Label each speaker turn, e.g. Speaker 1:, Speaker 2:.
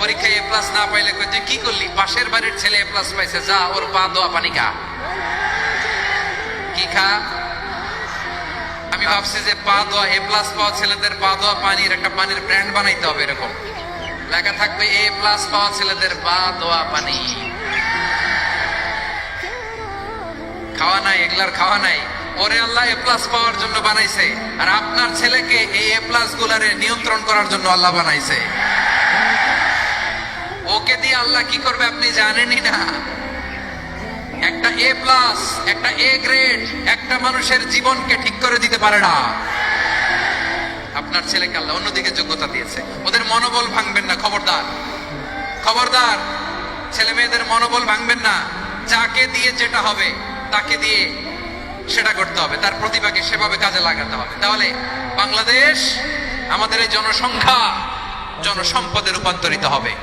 Speaker 1: পরীক্ষায় এ প্লাস না পাইলে কই তুই কি করলি? পাশের বাড়ির ছেলে এ প্লাস পাইছে, যা ওর পা দোয়া পানি খা। কি খা? আমি ভাবছি যে পা দোয়া এ প্লাস পাওয়া ছেলেদের পা দোয়া পানির একটা পানির ব্র্যান্ড বানাইতে হবে, এরকম লেখা থাকবে এ প্লাস পাওয়া ছেলেদের পা দোয়া পানি। খাওয়া নাই, এগুলার খাওয়া নাই। ওরে আল্লাহ এ প্লাস পাওয়ার জন্য বানাইছে, আর আপনার ছেলেকে এই এ প্লাস গুলারে নিয়ন্ত্রণ করার জন্য আল্লাহ বানাইছে। ওকে দিয়ে আল্লাহ কি করবে আপনি জানেনই না। একটা এ প্লাস, একটা এ গ্রেড একটা মানুষের জীবনকে ঠিক করে দিতে পারে না। আপনার ছেলেকে আল্লাহ অন্যদিকে যোগ্যতা দিয়েছে। ওদের মনোবল ভাঙবেন না, খবরদার খবরদার। ছেলে মেয়েদের মনোবল ভাঙবেন না। যাকে দিয়ে যেটা হবে তাকে দিয়ে সেটা করতে হবে, তার প্রতিভাকে সেভাবে কাজে লাগাতে হবে। তাহলে বাংলাদেশ আমাদের এই জনসংখ্যা জনসম্পদে রূপান্তরিত হবে।